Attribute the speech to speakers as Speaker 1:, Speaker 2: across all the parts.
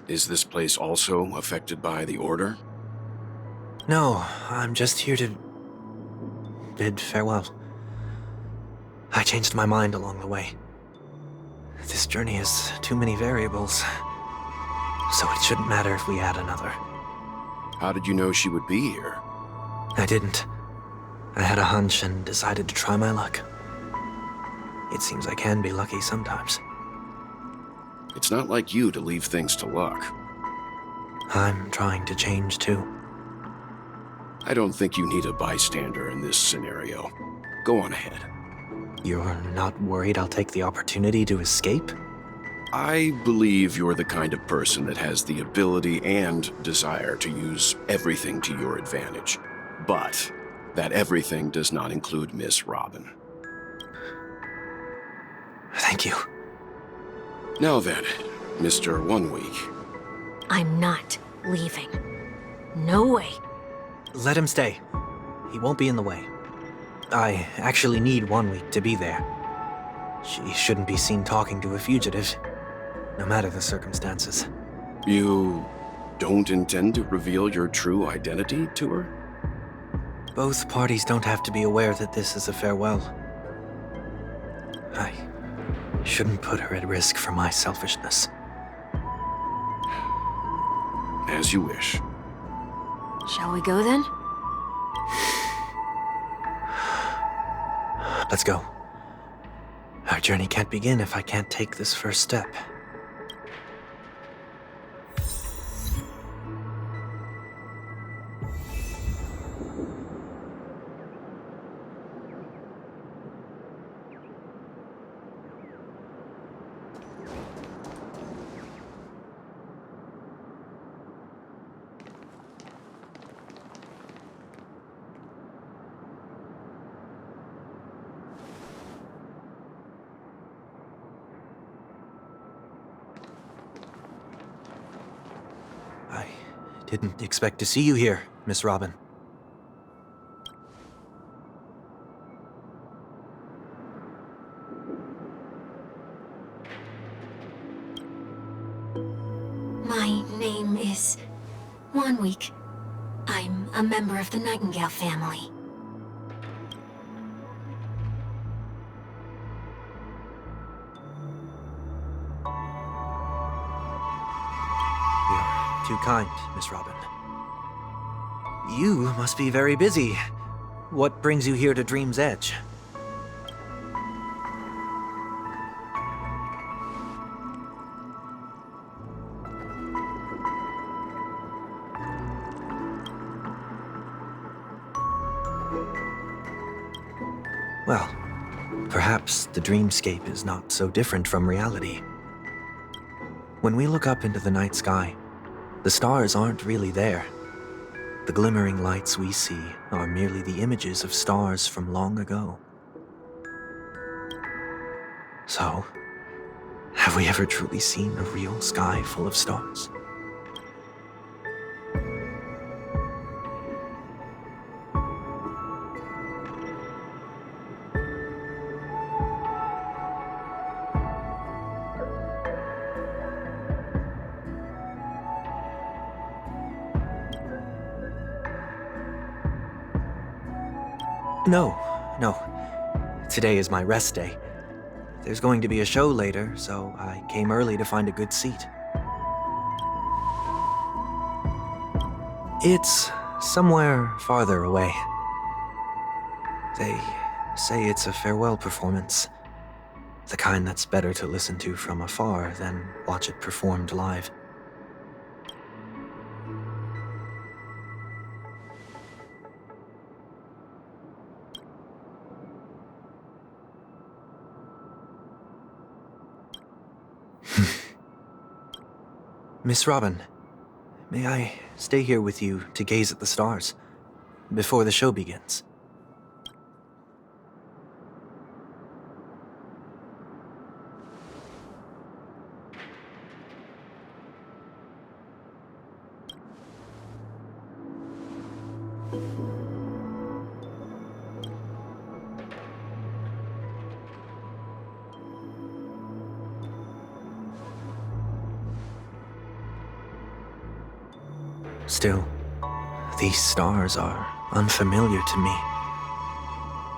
Speaker 1: Is this place also affected by the Order?
Speaker 2: No, I'm just here to bid farewell. I changed my mind along the way. This journey has too many variables, so it shouldn't matter if we add another.
Speaker 1: How did you know she would be here?
Speaker 2: I didn't. I had a hunch and decided to try my luck. It seems I can be lucky sometimes.
Speaker 1: It's not like you to leave things to luck.
Speaker 2: I'm trying to change too.
Speaker 1: I don't think you need a bystander in this scenario. Go on ahead.
Speaker 2: You're not worried I'll take the opportunity to escape?
Speaker 1: I believe you're the kind of person that has the ability and desire to use everything to your advantage. But that everything does not include Miss Robin.
Speaker 2: Thank you.
Speaker 1: Now then, Mr. 1 Week.
Speaker 3: I'm not leaving. No way.
Speaker 2: Let him stay. He won't be in the way. I actually need 1 week to be there. She shouldn't be seen talking to a fugitive, no matter the circumstances.
Speaker 1: You don't intend to reveal your true identity to her?
Speaker 2: Both parties don't have to be aware that this is a farewell. I shouldn't put her at risk for my selfishness.
Speaker 1: As you wish.
Speaker 3: Shall we go then?
Speaker 2: Let's go. Our journey can't begin if I can't take this first step. I didn't expect to see you here, Miss Robin.
Speaker 3: My name is 1 Week. I'm a member of the Nightingale family.
Speaker 2: You're too kind, Miss Robin. You must be very busy. What brings you here to Dream's Edge? Well, perhaps the dreamscape is not so different from reality. When we look up into the night sky, the stars aren't really there. The glimmering lights we see are merely the images of stars from long ago. So, have we ever truly seen a real sky full of stars? No. Today is my rest day. There's going to be a show later, so I came early to find a good seat. It's somewhere farther away. They say it's a farewell performance. The kind that's better to listen to from afar than watch it performed live. Miss Robin, may I stay here with you to gaze at the stars before the show begins? Still, these stars are unfamiliar to me.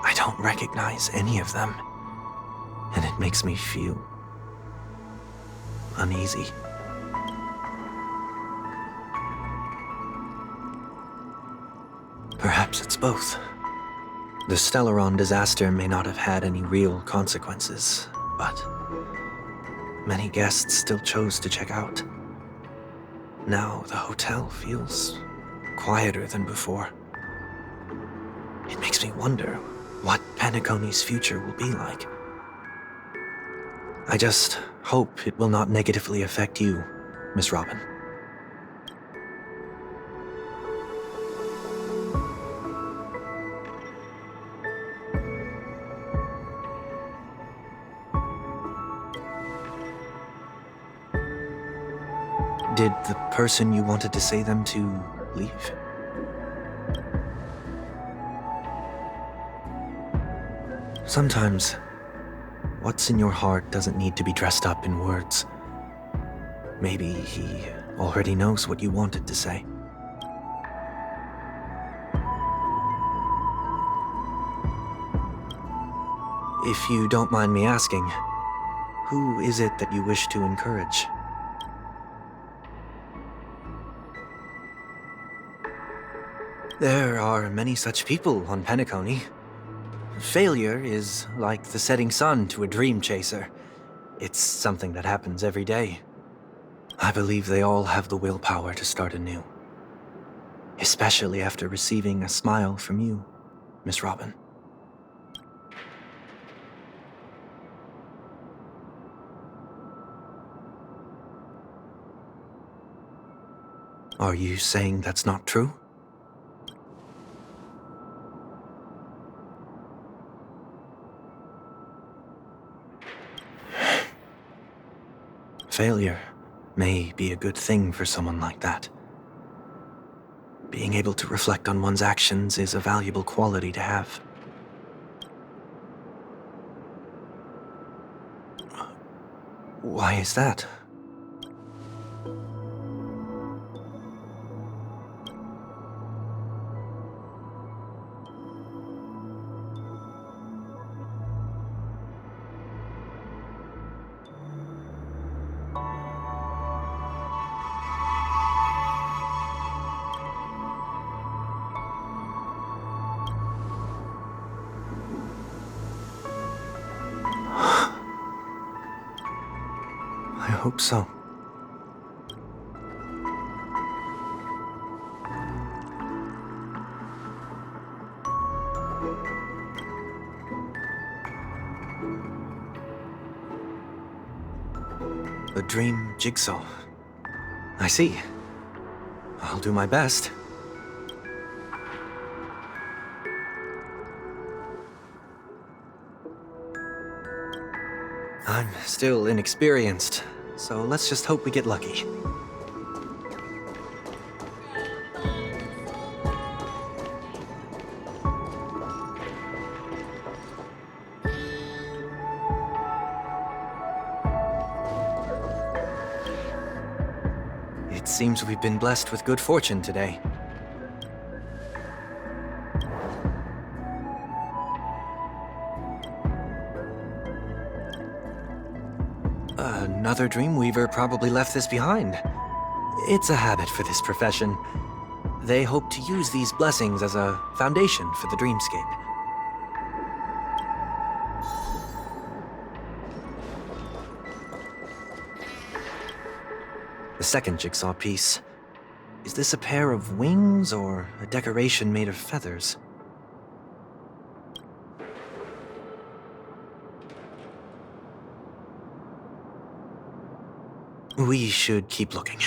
Speaker 2: I don't recognize any of them, and it makes me feel uneasy. Perhaps it's both. The Stellaron disaster may not have had any real consequences, but many guests still chose to check out. Now the hotel feels quieter than before. It makes me wonder what Penacony's future will be like. I just hope it will not negatively affect you, Miss Robin. Did the person you wanted to say them to leave? Sometimes, what's in your heart doesn't need to be dressed up in words. Maybe he already knows what you wanted to say. If you don't mind me asking, who is it that you wish to encourage? There are many such people on Penacony. Failure is like the setting sun to a dream chaser. It's something that happens every day. I believe they all have the willpower to start anew. Especially after receiving a smile from you, Miss Robin. Are you saying that's not true? Failure may be a good thing for someone like that. Being able to reflect on one's actions is a valuable quality to have. Why is that? I hope so. A dream jigsaw. I see. I'll do my best. I'm still inexperienced, so let's just hope we get lucky. It seems we've been blessed with good fortune today. Another Dreamweaver probably left this behind. It's a habit for this profession. They hope to use these blessings as a foundation for the dreamscape. The second jigsaw piece. Is this a pair of wings or a decoration made of feathers? We should keep looking.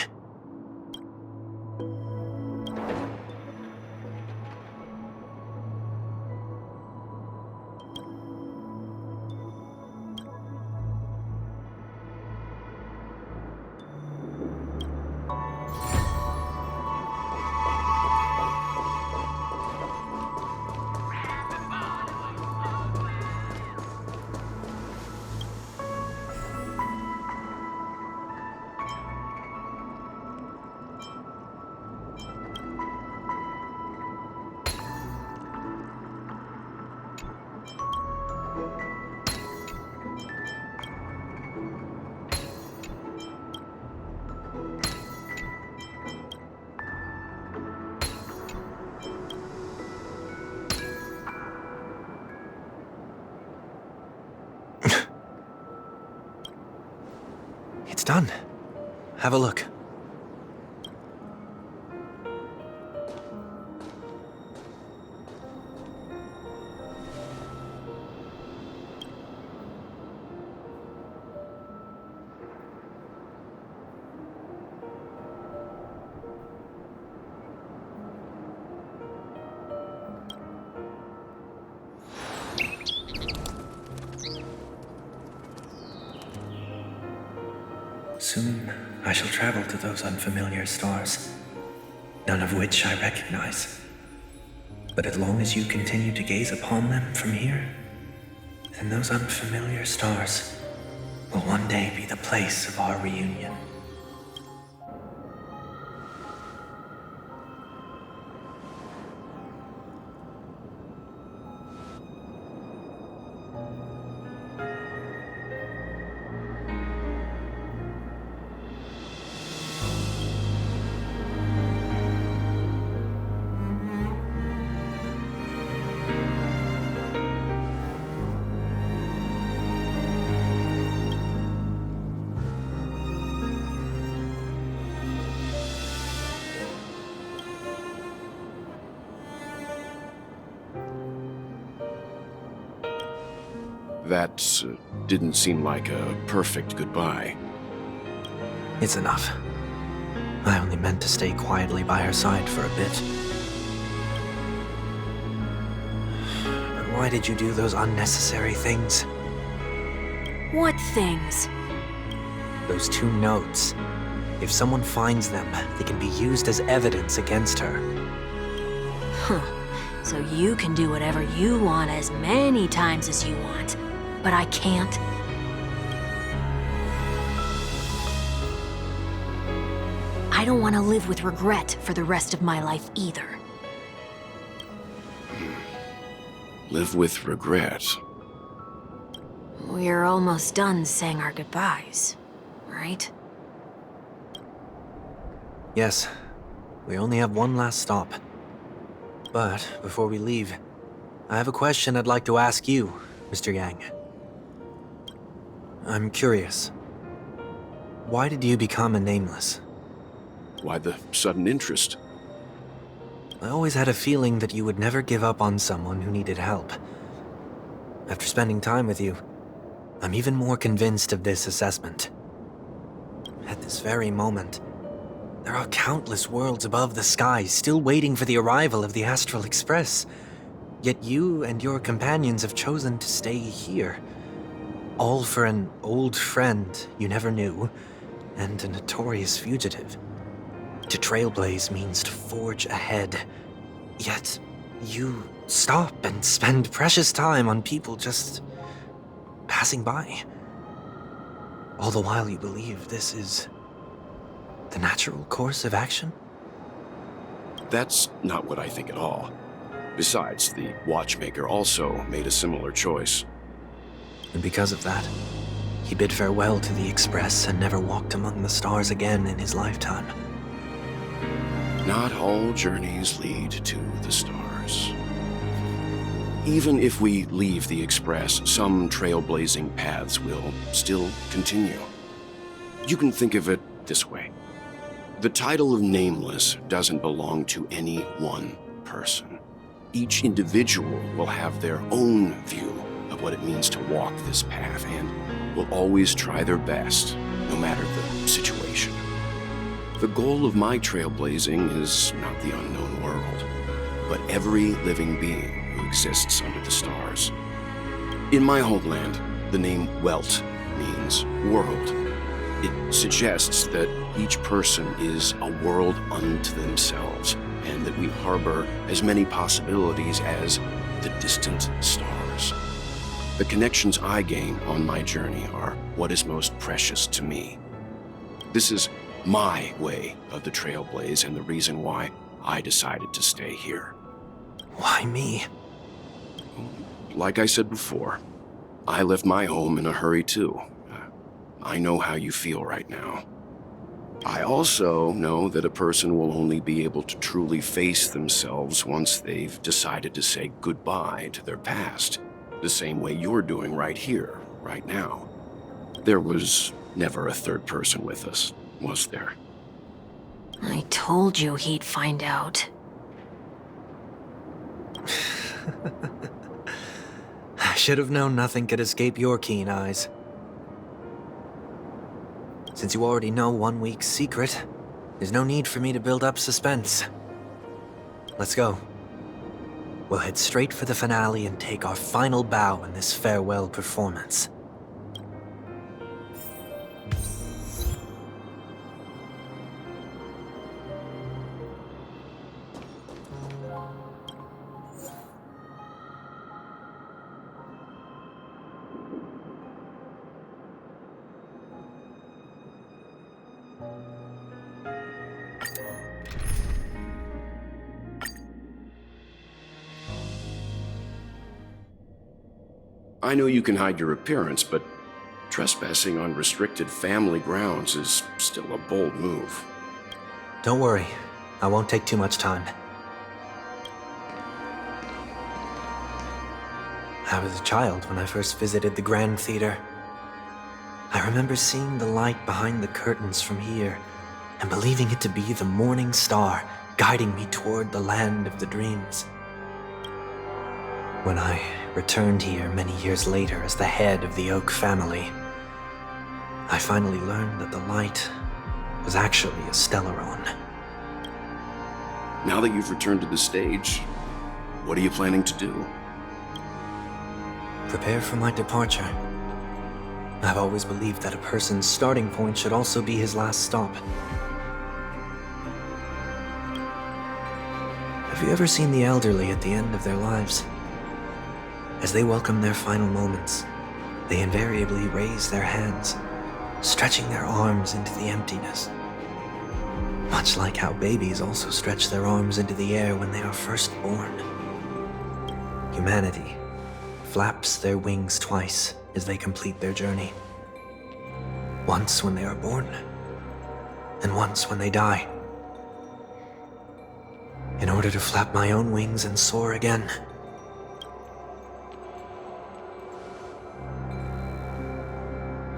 Speaker 2: It's done. Have a look. Soon, I shall travel to those unfamiliar stars, none of which I recognize. But as long as you continue to gaze upon them from here, then those unfamiliar stars will one day be the place of our reunion.
Speaker 1: That didn't seem like a perfect goodbye.
Speaker 2: It's enough. I only meant to stay quietly by her side for a bit. But why did you do those unnecessary things?
Speaker 3: What things?
Speaker 2: Those 2 notes. If someone finds them, they can be used as evidence against her.
Speaker 3: Huh. So you can do whatever you want as many times as you want. But I can't. I don't want to live with regret for the rest of my life either.
Speaker 1: Live with regret.
Speaker 3: We're almost done saying our goodbyes, right?
Speaker 2: Yes, we only have one last stop. But before we leave, I have a question I'd like to ask you, Mr. Yang. I'm curious. Why did you become a Nameless?
Speaker 1: Why the sudden interest?
Speaker 2: I always had a feeling that you would never give up on someone who needed help. After spending time with you, I'm even more convinced of this assessment. At this very moment, there are countless worlds above the sky still waiting for the arrival of the Astral Express. Yet you and your companions have chosen to stay here. All for an old friend you never knew, and a notorious fugitive. To trailblaze means to forge ahead. Yet, you stop and spend precious time on people just passing by. All the while you believe this is the natural course of action?
Speaker 1: That's not what I think at all. Besides, the Watchmaker also made a similar choice.
Speaker 2: And because of that, he bid farewell to the Express and never walked among the stars again in his lifetime.
Speaker 1: Not all journeys lead to the stars. Even if we leave the Express, some trailblazing paths will still continue. You can think of it this way. The title of Nameless doesn't belong to any one person. Each individual will have their own view of what it means to walk this path and will always try their best, no matter the situation. The goal of my trailblazing is not the unknown world, but every living being who exists under the stars. In my homeland, the name Welt means world. It suggests that each person is a world unto themselves, and that we harbor as many possibilities as the distant stars. The connections I gain on my journey are what is most precious to me. This is my way of the trailblaze and the reason why I decided to stay here.
Speaker 2: Why me?
Speaker 1: Like I said before, I left my home in a hurry too. I know how you feel right now. I also know that a person will only be able to truly face themselves once they've decided to say goodbye to their past, the same way you're doing right here, right now. There was never a third person with us, was there?
Speaker 3: I told you he'd find out.
Speaker 2: I should have known nothing could escape your keen eyes. Since you already know 1 week's secret, there's no need for me to build up suspense. Let's go. We'll head straight for the finale and take our final bow in this farewell performance.
Speaker 1: I know you can hide your appearance, but trespassing on restricted family grounds is still a bold move.
Speaker 2: Don't worry, I won't take too much time. I was a child when I first visited the Grand Theater. I remember seeing the light behind the curtains from here and believing it to be the morning star guiding me toward the land of the dreams. When I returned here many years later as the head of the Oak family, I finally learned that the light was actually a Stellaron.
Speaker 1: Now that you've returned to the stage, what are you planning to do?
Speaker 2: Prepare for my departure. I've always believed that a person's starting point should also be his last stop. Have you ever seen the elderly at the end of their lives? As they welcome their final moments, they invariably raise their hands, stretching their arms into the emptiness. Much like how babies also stretch their arms into the air when they are first born. Humanity flaps their wings twice as they complete their journey. Once when they are born, and once when they die. In order to flap my own wings and soar again.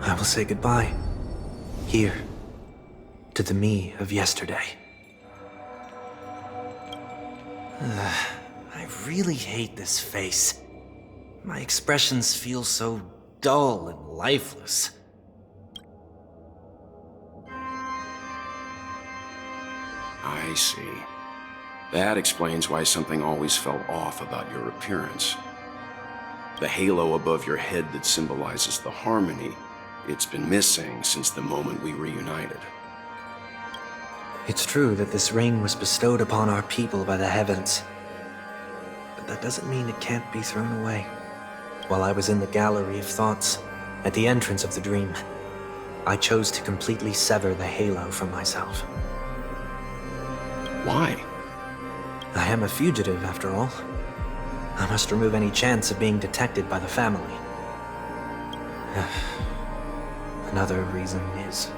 Speaker 2: I will say goodbye, here, to the me of yesterday. I really hate this face. My expressions feel so dull and lifeless.
Speaker 1: I see. That explains why something always felt off about your appearance. The halo above your head that symbolizes the harmony, it's been missing since the moment we reunited.
Speaker 2: It's true that this ring was bestowed upon our people by the heavens. But that doesn't mean it can't be thrown away. While I was in the gallery of thoughts, at the entrance of the dream, I chose to completely sever the halo from myself.
Speaker 1: Why?
Speaker 2: I am a fugitive, after all. I must remove any chance of being detected by the family. Another reason is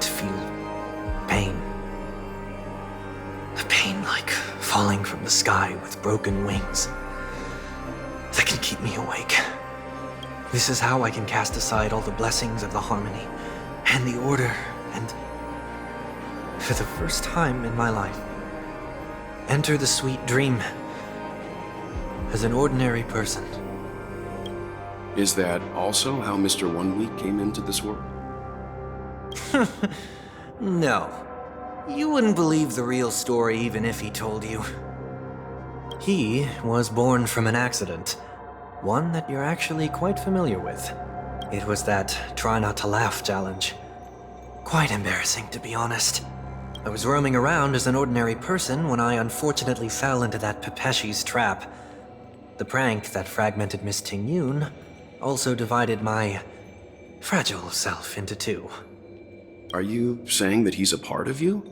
Speaker 2: to feel pain. A pain like falling from the sky with broken wings that can keep me awake. This is how I can cast aside all the blessings of the harmony and the order and, for the first time in my life, enter the sweet dream as an ordinary person.
Speaker 1: Is that also how Mr. 1 Week came into this world?
Speaker 2: No. You wouldn't believe the real story even if he told you. He was born from an accident. One that you're actually quite familiar with. It was that try not to laugh challenge. Quite embarrassing, to be honest. I was roaming around as an ordinary person when I unfortunately fell into that Pepeshi's trap. The prank that fragmented Miss Ting-Yun also divided my fragile self into two.
Speaker 1: Are you saying that he's a part of you?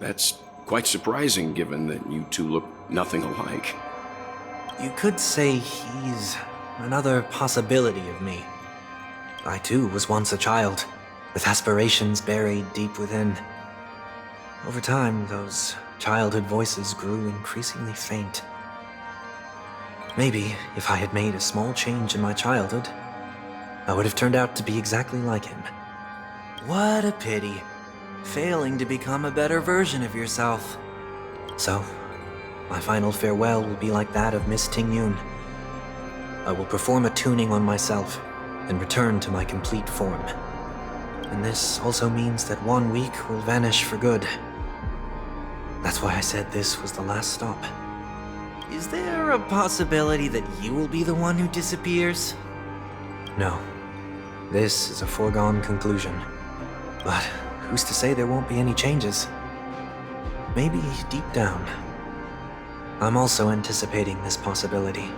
Speaker 1: That's quite surprising given that you two look nothing alike.
Speaker 2: You could say he's another possibility of me. I too was once a child, with aspirations buried deep within. Over time, those childhood voices grew increasingly faint. Maybe if I had made a small change in my childhood, I would have turned out to be exactly like him. What a pity. Failing to become a better version of yourself. So, my final farewell will be like that of Miss Ting-Yun. I will perform a tuning on myself and return to my complete form. And this also means that 1 week will vanish for good. That's why I said this was the last stop. Is there a possibility that you will be the one who disappears? No. This is a foregone conclusion. But who's to say there won't be any changes? Maybe deep down, I'm also anticipating this possibility.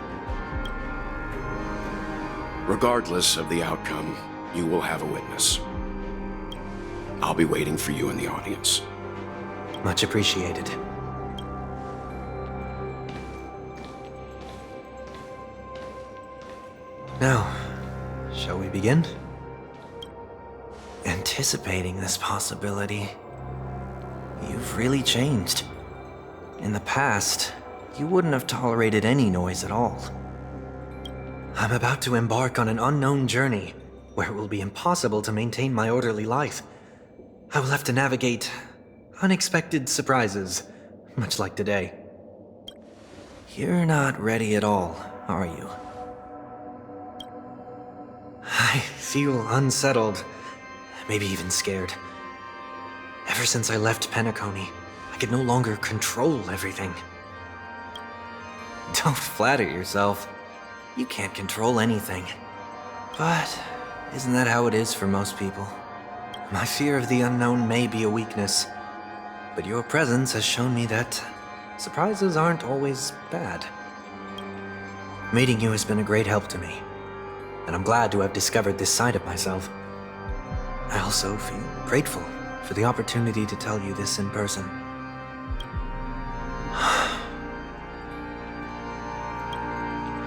Speaker 1: Regardless of the outcome, you will have a witness. I'll be waiting for you in the audience.
Speaker 2: Much appreciated. Now, shall we begin? Anticipating this possibility, you've really changed. In the past, you wouldn't have tolerated any noise at all. I'm about to embark on an unknown journey where it will be impossible to maintain my orderly life. I will have to navigate unexpected surprises, much like today. You're not ready at all, are you? I feel unsettled, maybe even scared. Ever since I left Penacony, I could no longer control everything. Don't flatter yourself. You can't control anything. But isn't that how it is for most people? My fear of the unknown may be a weakness, but your presence has shown me that surprises aren't always bad. Meeting you has been a great help to me, and I'm glad to have discovered this side of myself. I also feel grateful for the opportunity to tell you this in person.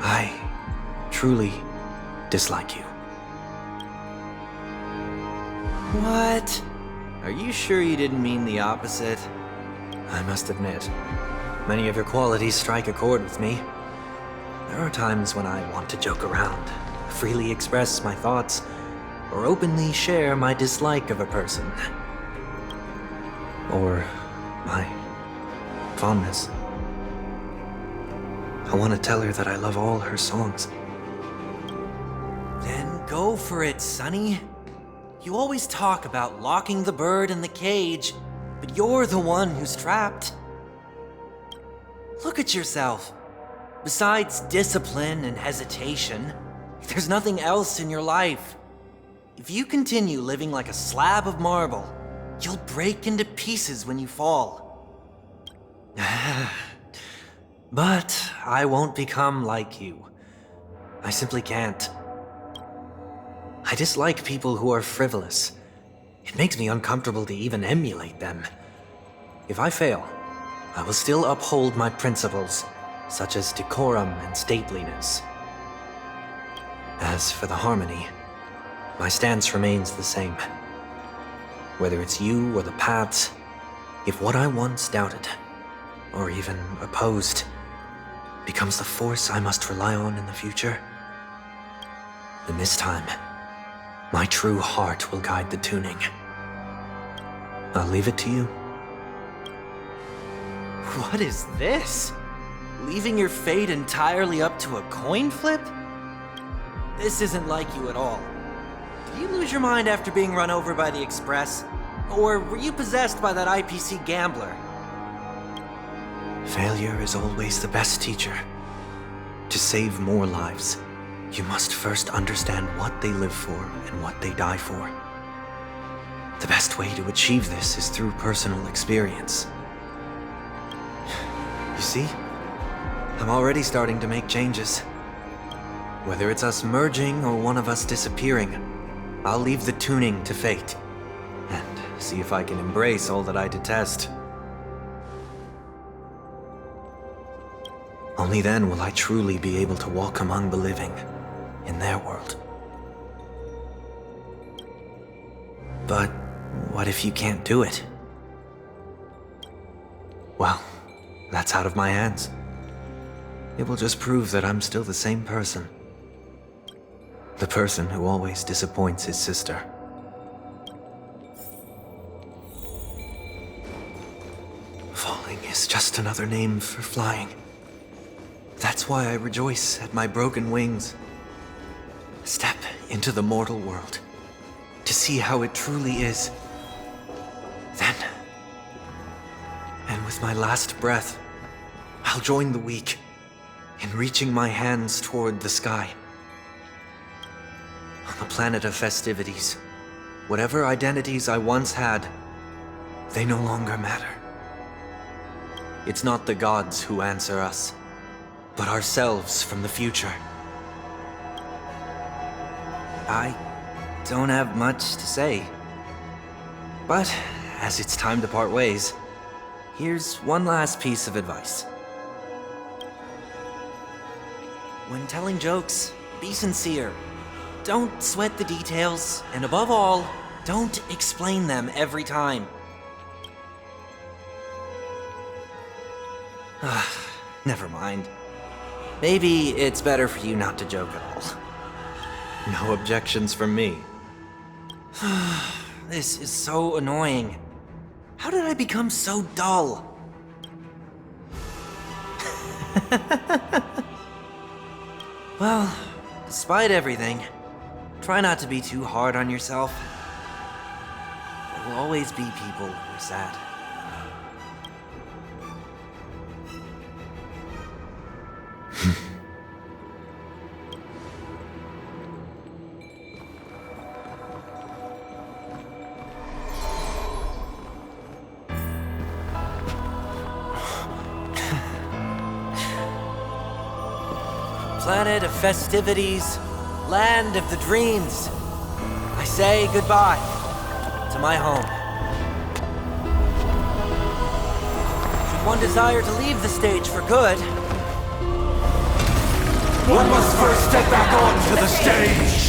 Speaker 2: I truly dislike you. What? Are you sure you didn't mean the opposite? I must admit, many of your qualities strike a chord with me. There are times when I want to joke around, freely express my thoughts, or openly share my dislike of a person. Or my fondness. I want to tell her that I love all her songs. Then go for it, Sonny. You always talk about locking the bird in the cage, but you're the one who's trapped. Look at yourself. Besides discipline and hesitation, there's nothing else in your life. If you continue living like a slab of marble, you'll break into pieces when you fall. But I won't become like you. I simply can't. I dislike people who are frivolous. It makes me uncomfortable to even emulate them. If I fail, I will still uphold my principles, such as decorum and stateliness. As for the harmony, my stance remains the same. Whether it's you or the paths, if what I once doubted, or even opposed, becomes the force I must rely on in the future, then this time, my true heart will guide the tuning. I'll leave it to you. What is this? Leaving your fate entirely up to a coin flip? This isn't like you at all. Did you lose your mind after being run over by the Express? Or were you possessed by that IPC gambler? Failure is always the best teacher. To save more lives, you must first understand what they live for and what they die for. The best way to achieve this is through personal experience. You see, I'm already starting to make changes. Whether it's us merging or one of us disappearing, I'll leave the tuning to fate and see if I can embrace all that I detest. Only then will I truly be able to walk among the living in their world. But what if you can't do it? Well, that's out of my hands. It will just prove that I'm still the same person. The person who always disappoints his sister. Falling is just another name for flying. That's why I rejoice at my broken wings. Step into the mortal world to see how it truly is. Then, and with my last breath, I'll join the weak in reaching my hands toward the sky. On the planet of festivities, whatever identities I once had, they no longer matter. It's not the gods who answer us, but ourselves from the future. I don't have much to say. But, as it's time to part ways, here's one last piece of advice. When telling jokes, be sincere. Don't sweat the details, and above all, don't explain them every time. Never mind. Maybe it's better for you not to joke at all. No objections from me. This is so annoying. How did I become so dull? Well, despite everything, try not to be too hard on yourself. There will always be people who are sad. Planet of festivities, land of the dreams. I say goodbye to my home. Should one desire to leave the stage for good,
Speaker 4: One must first step back onto the stage!